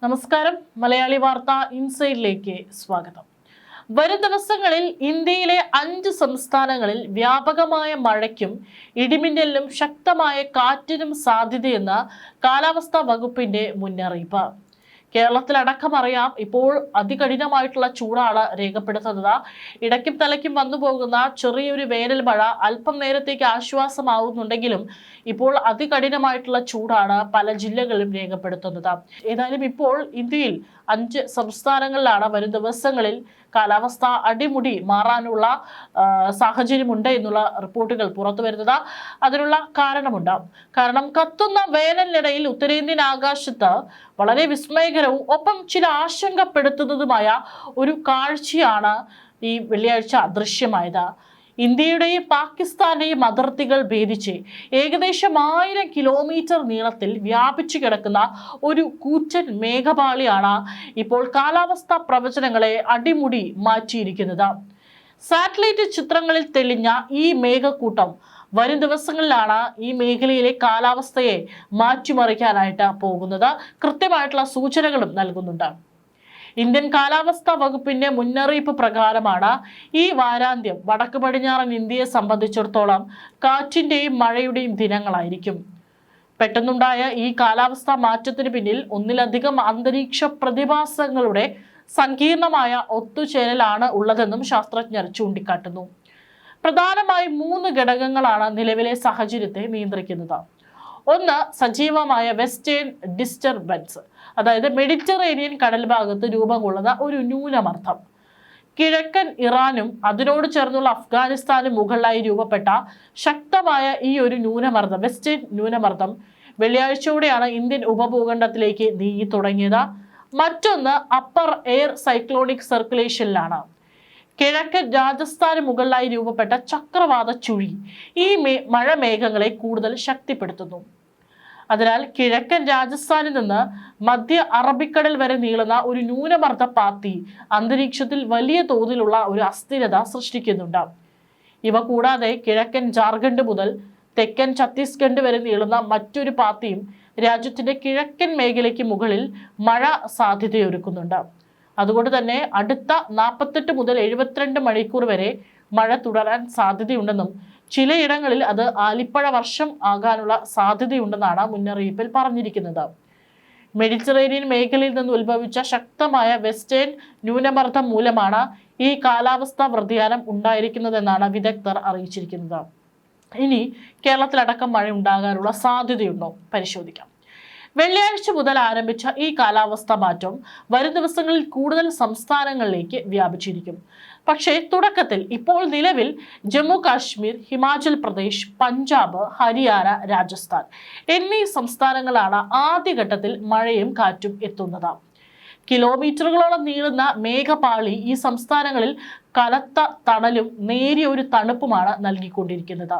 നമസ്കാരം. മലയാളി വാർത്ത ഇൻസൈഡിലേക്ക് സ്വാഗതം. വരും ദിവസങ്ങളിൽ ഇന്ത്യയിലെ 5 സംസ്ഥാനങ്ങളിൽ വ്യാപകമായ മഴയ്ക്കും ഇടിമിന്നലിനും ശക്തമായ കാറ്റിനും സാധ്യതയെന്ന് കാലാവസ്ഥാ വകുപ്പിന്റെ മുന്നറിയിപ്പ്. കേരളത്തിലടക്കം അറിയാം, ഇപ്പോൾ അതികഠിനമായിട്ടുള്ള ചൂടാണ് രേഖപ്പെടുത്തുന്നത്. ഇടയ്ക്കും തലയ്ക്കും വന്നു പോകുന്ന ചെറിയൊരു വേനൽ മഴ അല്പം നേരത്തേക്ക് ആശ്വാസമാവുന്നുണ്ടെങ്കിലും ഇപ്പോൾ അതികഠിനമായിട്ടുള്ള ചൂടാണ് പല ജില്ലകളിലും രേഖപ്പെടുത്തുന്നത്. ഏതായാലും ഇപ്പോൾ ഇന്ത്യയിൽ 5 സംസ്ഥാനങ്ങളിലാണ് വരും ദിവസങ്ങളിൽ കാലാവസ്ഥ അടിമുടി മാറാനുള്ള സാഹചര്യമുണ്ട് എന്നുള്ള റിപ്പോർട്ടുകൾ പുറത്തു വരുന്നത്. അതിനുള്ള കാരണമുണ്ട്. കാരണം കത്തുന്ന വേനലിനിടയിൽ ഉത്തരേന്ത്യൻ ആകാശത്ത് വളരെ വിസ്മയകരവും ഒപ്പം ചില ആശങ്കപ്പെടുത്തുന്നതുമായ ഒരു കാഴ്ചയാണ് ഈ വെള്ളിയാഴ്ച ദൃശ്യമായത്. ഇന്ത്യയുടെയും പാകിസ്ഥാന്റെയും അതിർത്തികൾ ഭേദിച്ച് ഏകദേശം 1000 കിലോമീറ്റർ നീളത്തിൽ വ്യാപിച്ചു കിടക്കുന്ന ഒരു കൂറ്റൻ മേഘപാളിയാണ് ഇപ്പോൾ കാലാവസ്ഥാ പ്രവചനങ്ങളെ അടിമുടി മാറ്റിയിരിക്കുന്നത്. സാറ്റലൈറ്റ് ചിത്രങ്ങളിൽ തെളിഞ്ഞ ഈ മേഘക്കൂട്ടം വരും ദിവസങ്ങളിലാണ് ഈ മേഖലയിലെ കാലാവസ്ഥയെ മാറ്റിമറിക്കാനായിട്ട് പോകുന്നത്. കൃത്യമായിട്ടുള്ള സൂചനകളും നൽകുന്നുണ്ട്. ഇന്ത്യൻ കാലാവസ്ഥാ വകുപ്പിന്റെ മുന്നറിയിപ്പ് പ്രകാരമാണ് ഈ വാരാന്ത്യം വടക്ക് പടിഞ്ഞാറൻ ഇന്ത്യയെ സംബന്ധിച്ചിടത്തോളം കാറ്റിന്റെയും മഴയുടെയും ദിനങ്ങളായിരിക്കും. പെട്ടെന്നുണ്ടായ ഈ കാലാവസ്ഥാ മാറ്റത്തിന് പിന്നിൽ ഒന്നിലധികം അന്തരീക്ഷ പ്രതിഭാസങ്ങളുടെ സങ്കീർണമായ ഒത്തുചേരലാണ് ഉള്ളതെന്നും ശാസ്ത്രജ്ഞർ ചൂണ്ടിക്കാട്ടുന്നു. പ്രധാനമായും 3 ഘടകങ്ങളാണ് നിലവിലെ സാഹചര്യത്തെ നിയന്ത്രിക്കുന്നത്. ഒന്ന്, സജീവമായ വെസ്റ്റേൺ ഡിസ്റ്റർബൻസ്, അതായത് മെഡിറ്ററേനിയൻ കടൽ ഭാഗത്ത് രൂപം കൊള്ളുന്ന ഒരു ന്യൂനമർദ്ദം. കിഴക്കൻ ഇറാനും അതിനോട് ചേർന്നുള്ള അഫ്ഗാനിസ്ഥാനും മുകളിലായി രൂപപ്പെട്ട ശക്തമായ ഈ ഒരു ന്യൂനമർദ്ദം, വെസ്റ്റേൺ ന്യൂനമർദ്ദം, വെള്ളിയാഴ്ചയോടെയാണ് ഇന്ത്യൻ ഉപഭൂഖണ്ഡത്തിലേക്ക് നീങ്ങി തുടങ്ങിയത്. മറ്റൊന്ന് അപ്പർ എയർ സൈക്ലോണിക് സർക്കുലേഷനിലാണ്. കിഴക്കൻ രാജസ്ഥാന് മുകളിലായി രൂപപ്പെട്ട ചക്രവാത ചുഴി ഈ മഴമേഘങ്ങളെ കൂടുതൽ ശക്തിപ്പെടുത്തുന്നു. അതിനാൽ കിഴക്കൻ രാജസ്ഥാനിൽ നിന്ന് മധ്യ അറബിക്കടൽ വരെ നീളുന്ന ഒരു ന്യൂനമർദ്ദ പാത്തി അന്തരീക്ഷത്തിൽ വലിയ തോതിലുള്ള ഒരു അസ്ഥിരത സൃഷ്ടിക്കുന്നുണ്ട്. ഇവ കൂടാതെ കിഴക്കൻ ജാർഖണ്ഡ് മുതൽ തെക്കൻ ഛത്തീസ്ഗഡ് വരെ നീളുന്ന മറ്റൊരു പാത്തിയും രാജ്യത്തിന്റെ കിഴക്കൻ മേഖലയ്ക്ക് മുകളിൽ മഴ സാധ്യതയൊരുക്കുന്നുണ്ട്. അതുകൊണ്ട് തന്നെ അടുത്ത 48 മുതൽ 72 മണിക്കൂർ വരെ മഴ തുടരാൻ സാധ്യതയുണ്ടെന്നും ചിലയിടങ്ങളിൽ അത് ആലിപ്പഴ വർഷം ആകാനുള്ള സാധ്യതയുണ്ടെന്നാണ് മുന്നറിയിപ്പിൽ പറഞ്ഞിരിക്കുന്നത്. മെഡിറ്ററേനിയൻ മേഖലയിൽ നിന്ന് ഉത്ഭവിച്ച ശക്തമായ വെസ്റ്റേൺ ന്യൂനമർദ്ദം മൂലമാണ് ഈ കാലാവസ്ഥാ വ്യതിയാനം ഉണ്ടായിരിക്കുന്നതെന്നാണ് വിദഗ്ധർ അറിയിച്ചിരിക്കുന്നത്. ഇനി കേരളത്തിലടക്കം മഴ ഉണ്ടാകാനുള്ള സാധ്യതയുണ്ടോ പരിശോധിക്കാം. വെള്ളിയാഴ്ച മുതൽ ആരംഭിച്ച ഈ കാലാവസ്ഥാ മാറ്റം വരും ദിവസങ്ങളിൽ കൂടുതൽ സംസ്ഥാനങ്ങളിലേക്ക് വ്യാപിച്ചിരിക്കും. പക്ഷേ തുടക്കത്തിൽ ഇപ്പോൾ നിലവിൽ ജമ്മു കാശ്മീർ, ഹിമാചൽ പ്രദേശ്, പഞ്ചാബ്, ഹരിയാന, രാജസ്ഥാൻ എന്നീ സംസ്ഥാനങ്ങളാണ് ആദ്യഘട്ടത്തിൽ മഴയും കാറ്റും എത്തുന്നത്. കിലോമീറ്ററുകളോളം നീളുന്ന മേഘപാളി ഈ സംസ്ഥാനങ്ങളിൽ കനത്ത തണലും നേരിയ ഒരു തണുപ്പുമാണ് നൽകിക്കൊണ്ടിരിക്കുന്നത്.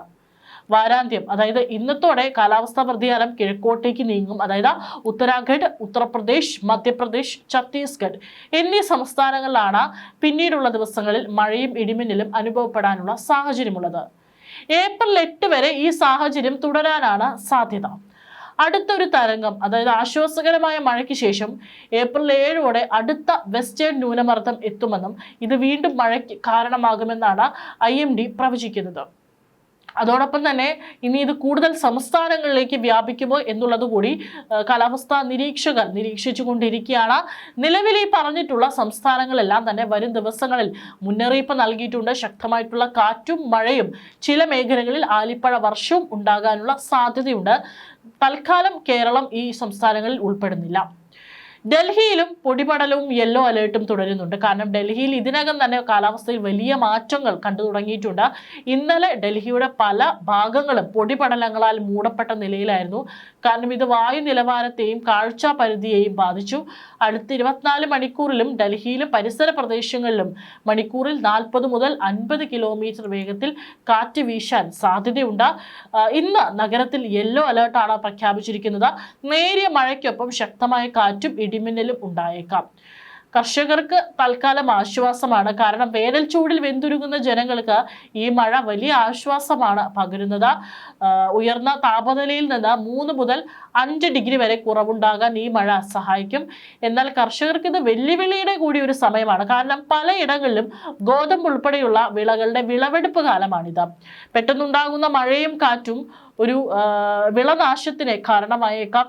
വാരാന്ത്യം, അതായത് ഇന്നത്തോടെ കാലാവസ്ഥാ വ്യതിയാനം കിഴക്കോട്ടേക്ക് നീങ്ങും. അതായത് ഉത്തരാഖണ്ഡ്, ഉത്തർപ്രദേശ്, മധ്യപ്രദേശ്, ഛത്തീസ്ഗഡ് എന്നീ സംസ്ഥാനങ്ങളിലാണ് പിന്നീടുള്ള ദിവസങ്ങളിൽ മഴയും ഇടിമിന്നലും അനുഭവപ്പെടാനുള്ള സാഹചര്യമുള്ളത്. ഏപ്രിൽ 8 വരെ ഈ സാഹചര്യം തുടരാനാണ് സാധ്യത. അടുത്തൊരു തരംഗം, അതായത് ആശ്വാസകരമായ മഴയ്ക്ക് ശേഷം ഏപ്രിൽ 7 അടുത്ത വെസ്റ്റേൺ ന്യൂനമർദ്ദം എത്തുമെന്നും ഇത് വീണ്ടും മഴയ്ക്ക് കാരണമാകുമെന്നാണ് IMD പ്രവചിക്കുന്നത്. അതോടൊപ്പം തന്നെ ഇനി ഇത് കൂടുതൽ സംസ്ഥാനങ്ങളിലേക്ക് വ്യാപിക്കുമോ എന്നുള്ളത് കൂടി കാലാവസ്ഥാ നിരീക്ഷകർ നിരീക്ഷിച്ചു കൊണ്ടിരിക്കുകയാണ്. നിലവിൽ ഈ പറഞ്ഞിട്ടുള്ള സംസ്ഥാനങ്ങളെല്ലാം തന്നെ വരും ദിവസങ്ങളിൽ മുന്നറിയിപ്പ് നൽകിയിട്ടുണ്ട്. ശക്തമായിട്ടുള്ള കാറ്റും മഴയും ചില മേഖലകളിൽ ആലിപ്പഴ വർഷവും ഉണ്ടാകാനുള്ള സാധ്യതയുണ്ട്. തൽക്കാലം കേരളം ഈ സംസ്ഥാനങ്ങളിൽ ഉൾപ്പെടുന്നില്ല. ഡൽഹിയിലും പൊടിപടലവും യെല്ലോ അലേർട്ടും തുടരുന്നുണ്ട്. കാരണം ഡൽഹിയിൽ ഇതിനകം തന്നെ കാലാവസ്ഥയിൽ വലിയ മാറ്റങ്ങൾ കണ്ടു തുടങ്ങിയിട്ടുണ്ട്. ഇന്നലെ ഡൽഹിയുടെ പല ഭാഗങ്ങളും പൊടിപടലങ്ങളാൽ മൂടപ്പെട്ട നിലയിലായിരുന്നു. കാരണം ഇത് വായു നിലവാരത്തെയും കാഴ്ച പരിധിയെയും ബാധിച്ചു. അടുത്ത 24 മണിക്കൂറിലും ഡൽഹിയിലും പരിസര പ്രദേശങ്ങളിലും മണിക്കൂറിൽ 40 മുതൽ 50 കിലോമീറ്റർ വേഗത്തിൽ കാറ്റ് വീശാൻ സാധ്യതയുണ്ട്. ഇന്ന് നഗരത്തിൽ യെല്ലോ അലേർട്ടാണ് പ്രഖ്യാപിച്ചിരിക്കുന്നത്. നേരിയ മഴയ്ക്കൊപ്പം ശക്തമായ കാറ്റും ഇടിമിന്നലും ഉണ്ടായേക്കാം. കർഷകർക്ക് തൽക്കാലം ആശ്വാസമാണ്. കാരണം വേനൽ ചൂടിൽ വെന്തുരുകുന്ന ജനങ്ങൾക്ക് ഈ മഴ വലിയ ആശ്വാസമാണ് പകരുന്നത്. ഉയർന്ന താപനിലയിൽ നിന്ന് 3 മുതൽ 5 ഡിഗ്രി വരെ കുറവുണ്ടാകാൻ ഈ മഴ സഹായിക്കും. എന്നാൽ കർഷകർക്ക് ഇത് വെല്ലുവിളിയുടെ കൂടി ഒരു സമയമാണ്. കാരണം പലയിടങ്ങളിലും ഗോതമ്പ് ഉൾപ്പെടെയുള്ള വിളകളുടെ വിളവെടുപ്പ് കാലമാണിത്. പെട്ടെന്നുണ്ടാകുന്ന മഴയും കാറ്റും ഒരു വിളനാശത്തിന് കാരണമായേക്കാം.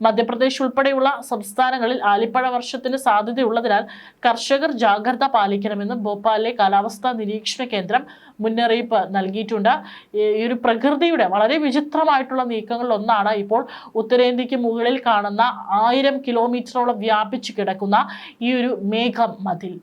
മധ്യപ്രദേശ് ഉൾപ്പെടെയുള്ള സംസ്ഥാനങ്ങളിൽ ആലിപ്പഴ വർഷത്തിന് സാധ്യതയുള്ളതിനാൽ കർഷകർ ജാഗ്രത പാലിക്കണമെന്ന് ഭോപ്പാലിലെ കാലാവസ്ഥാ നിരീക്ഷണ കേന്ദ്രം മുന്നറിയിപ്പ് നൽകിയിട്ടുണ്ട്. ഈ ഒരു പ്രകൃതിയുടെ വളരെ വിചിത്രമായിട്ടുള്ള നീക്കങ്ങളിൽ ഒന്നാണ് ഇപ്പോൾ ഉത്തരേന്ത്യക്ക് മുകളിൽ കാണുന്ന 1000 കിലോമീറ്ററോളം വ്യാപിച്ചു കിടക്കുന്ന ഈ ഒരു മേഘം മതിൽ.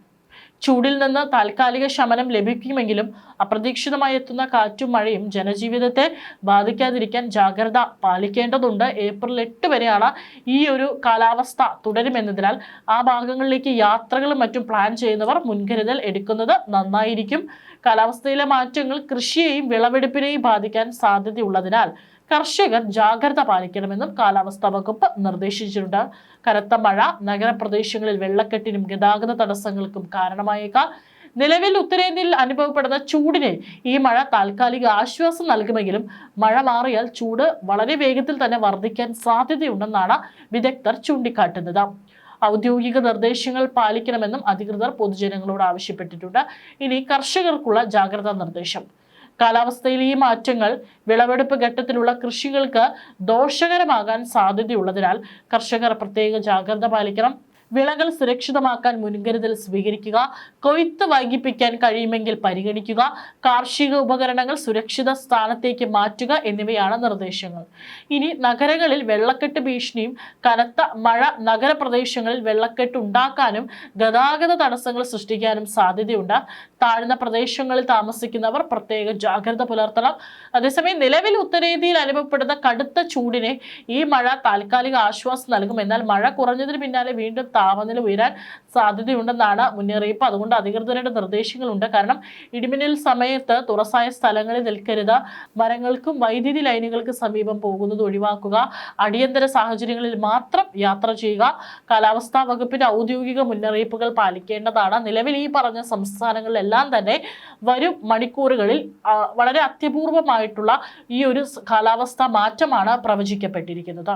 ചൂടിൽ നിന്ന് താൽക്കാലിക ശമനം ലഭിക്കുമെങ്കിലും അപ്രതീക്ഷിതമായി എത്തുന്ന കാറ്റും മഴയും ജനജീവിതത്തെ ബാധിക്കാതിരിക്കാൻ ജാഗ്രത പാലിക്കേണ്ടതുണ്ട്. ഏപ്രിൽ 8 വരെയാണ് ഈ ഒരു കാലാവസ്ഥ തുടരുമെന്നതിനാൽ ആ ഭാഗങ്ങളിലേക്ക് യാത്രകളും മറ്റും പ്ലാൻ ചെയ്യുന്നവർ മുൻകരുതൽ എടുക്കുന്നത് നന്നായിരിക്കും. കാലാവസ്ഥയിലെ മാറ്റങ്ങൾ കൃഷിയെയും വിളവെടുപ്പിനെയും ബാധിക്കാൻ സാധ്യതയുള്ളതിനാൽ കർഷകർ ജാഗ്രത പാലിക്കണമെന്നും കാലാവസ്ഥാ വകുപ്പ് നിർദ്ദേശിച്ചിട്ടുണ്ട്. കനത്ത മഴ നഗരപ്രദേശങ്ങളിൽ വെള്ളക്കെട്ടിനും ഗതാഗത തടസ്സങ്ങൾക്കും കാരണമായേക്കാം. നിലവിൽ ഉത്തരേന്ത്യയിൽ അനുഭവപ്പെടുന്ന ചൂടിന് ഈ മഴ താൽക്കാലിക ആശ്വാസം നൽകുമെങ്കിലും മഴ മാറിയാൽ ചൂട് വളരെ വേഗത്തിൽ തന്നെ വർദ്ധിക്കാൻ സാധ്യതയുണ്ടെന്നാണ് വിദഗ്ധർ ചൂണ്ടിക്കാട്ടുന്നത്. ഔദ്യോഗിക നിർദ്ദേശങ്ങൾ പാലിക്കണമെന്നും അധികൃതർ പൊതുജനങ്ങളോട് ആവശ്യപ്പെട്ടിട്ടുണ്ട്. ഇനി കർഷകർക്കുള്ള ജാഗ്രതാ നിർദ്ദേശം. കാലാവസ്ഥയിൽ ഈ മാറ്റങ്ങൾ വിളവെടുപ്പ് ഘട്ടത്തിലുള്ള കൃഷികൾക്ക് ദോഷകരമാകാൻ സാധ്യതയുള്ളതിനാൽ കർഷകർ പ്രത്യേക ജാഗ്രത പാലിക്കണം. വിളകൾ സുരക്ഷിതമാക്കാൻ മുൻകരുതൽ സ്വീകരിക്കുക. കൊയ്ത്ത് വൈകിപ്പിക്കാൻ കഴിയുമെങ്കിൽ പരിഗണിക്കുക. കാർഷിക ഉപകരണങ്ങൾ സുരക്ഷിത സ്ഥാനത്തേക്ക് മാറ്റുക എന്നിവയാണ് നിർദ്ദേശങ്ങൾ. ഇനി നഗരങ്ങളിൽ വെള്ളക്കെട്ട് ഭീഷണിയും കനത്ത മഴ നഗരപ്രദേശങ്ങളിൽ വെള്ളക്കെട്ട് ഉണ്ടാക്കാനും ഗതാഗത തടസ്സങ്ങൾ സൃഷ്ടിക്കാനും സാധ്യതയുണ്ട്. താഴ്ന്ന പ്രദേശങ്ങളിൽ താമസിക്കുന്നവർ പ്രത്യേക ജാഗ്രത പുലർത്തണം. അതേസമയം നിലവിൽ ഉത്തരേന്ത്യയിൽ അനുഭവപ്പെടുന്ന കടുത്ത ചൂടിന് ഈ മഴ താൽക്കാലിക ആശ്വാസം നൽകും. എന്നാൽ മഴ കുറഞ്ഞതിന് പിന്നാലെ വീണ്ടും താപനില ഉയരാൻ സാധ്യതയുണ്ടെന്നാണ് മുന്നറിയിപ്പ്. അതുകൊണ്ട് അധികൃതരുടെ നിർദ്ദേശങ്ങളുണ്ട്. കാരണം ഇടിമിന്നൽ സമയത്ത് തുറസായ സ്ഥലങ്ങളിൽ നിൽക്കരുത്. മരങ്ങൾക്കും വൈദ്യുതി ലൈനുകൾക്ക് സമീപം പോകുന്നത് ഒഴിവാക്കുക. അടിയന്തര സാഹചര്യങ്ങളിൽ മാത്രം യാത്ര ചെയ്യുക. കാലാവസ്ഥാ വകുപ്പിന്റെ ഔദ്യോഗിക മുന്നറിയിപ്പുകൾ പാലിക്കേണ്ടതാണ്. നിലവിൽ ഈ പറഞ്ഞ സംസ്ഥാനങ്ങളിലെല്ലാം തന്നെ വരും മണിക്കൂറുകളിൽ വളരെ അത്യപൂർവമായിട്ടുള്ള ഈ ഒരു കാലാവസ്ഥാ മാറ്റമാണ് പ്രവചിക്കപ്പെട്ടിരിക്കുന്നത്.